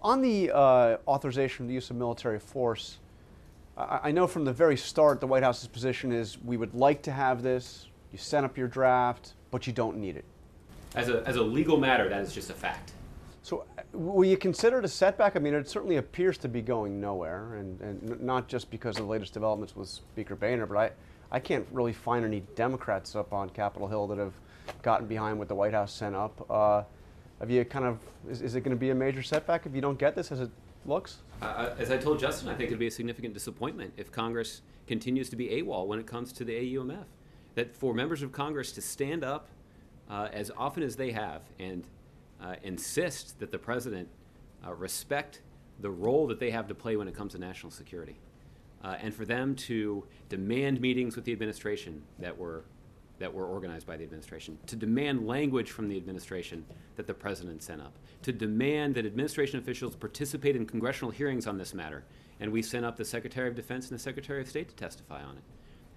On the authorization of the use of military force, I know from the very start the White House's position is we would like to have this, you sent up your draft, but you don't need it. As a legal matter, that is just a fact. So will you consider it a setback? I mean, it certainly appears to be going nowhere, and not just because of the latest developments with Speaker Boehner, but I can't really find any Democrats up on Capitol Hill that have gotten behind what the White House sent up. Have you is it going to be a major setback if you don't get this as it looks? As I told Justin, I think it would be a significant disappointment if Congress continues to be AWOL when it comes to the AUMF. That for members of Congress to stand up as often as they have and insist that the president respect the role that they have to play when it comes to national security, and for them to demand meetings with the administration that were organized by the administration, to demand language from the administration that the president sent up, to demand that administration officials participate in congressional hearings on this matter, and we sent up the Secretary of Defense and the Secretary of State to testify on it.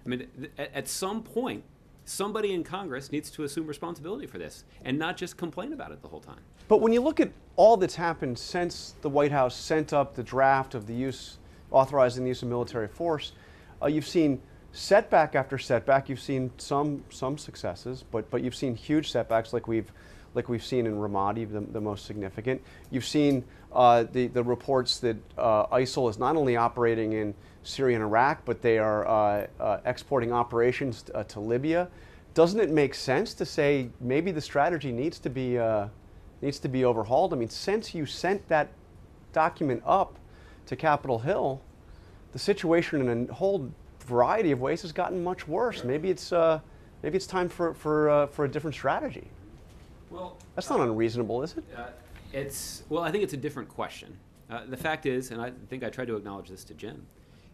I mean, at some point, somebody in Congress needs to assume responsibility for this and not just complain about it the whole time. But when you look at all that's happened since the White House sent up the draft of authorizing the use of military force, you've seen setback after setback. You've seen some successes, but you've seen huge setbacks like we've seen in Ramadi, the most significant. You've seen the reports that ISIL is not only operating in Syria and Iraq, but they are exporting operations to Libya. Doesn't it make sense to say maybe the strategy needs to be overhauled? I mean, since you sent that document up to Capitol Hill, the situation in a whole variety of ways has gotten much worse. Maybe it's time for a different strategy. Well, that's not unreasonable, is it? I think it's a different question. The fact is, and I think I tried to acknowledge this to Jim,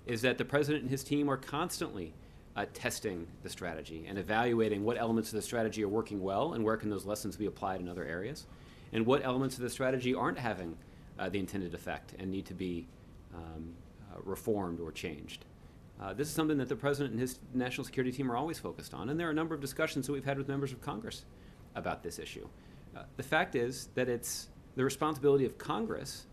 is that the president and his team are constantly testing the strategy and evaluating what elements of the strategy are working well and where can those lessons be applied in other areas, and what elements of the strategy aren't having the intended effect and need to be reformed or changed. This is something that the president and his national security team are always focused on, and there are a number of discussions that we've had with members of Congress about this issue. The fact is that it's the responsibility of Congress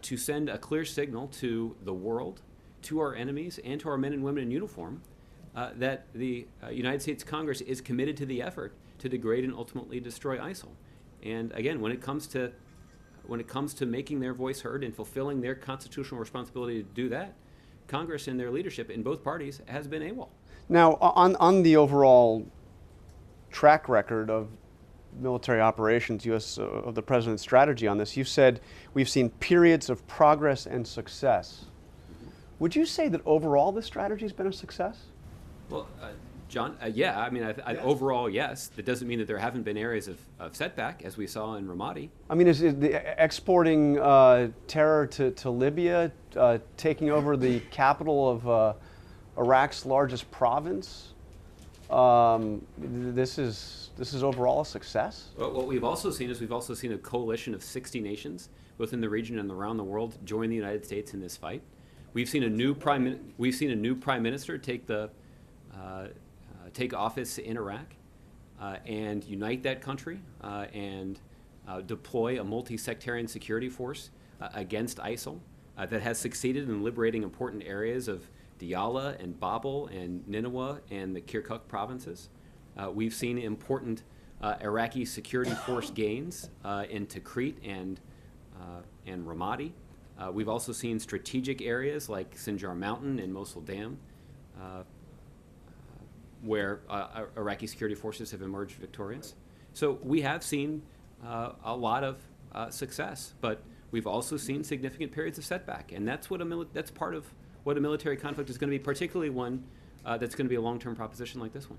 to send a clear signal to the world, to our enemies, and to our men and women in uniform that the United States Congress is committed to the effort to degrade and ultimately destroy ISIL. And again, when it comes to making their voice heard and fulfilling their constitutional responsibility to do that, Congress and their leadership in both parties has been AWOL. Now, on the overall track record of military operations, of the president's strategy on this, you said we've seen periods of progress and success. Would you say that overall this strategy has been a success? Well, John, yeah. I mean, yes. Overall, yes. That doesn't mean that there haven't been areas of setback, as we saw in Ramadi. I mean, is it exporting terror to Libya, taking over the capital of Iraq's largest province? This is overall a success? Well, what we've also seen is a coalition of 60 nations, both in the region and around the world, join the United States in this fight. We've seen a new prime minister take office in Iraq and unite that country and deploy a multi-sectarian security force against ISIL that has succeeded in liberating important areas of Diyala and Babel and Nineveh and the Kirkuk provinces. We've seen important Iraqi security force gains in Tikrit and Ramadi. We've also seen strategic areas like Sinjar Mountain and Mosul Dam, where Iraqi security forces have emerged victorious. So we have seen a lot of success, but we've also seen significant periods of setback, and that's part of what a military conflict is going to be, particularly one that's going to be a long-term proposition like this one.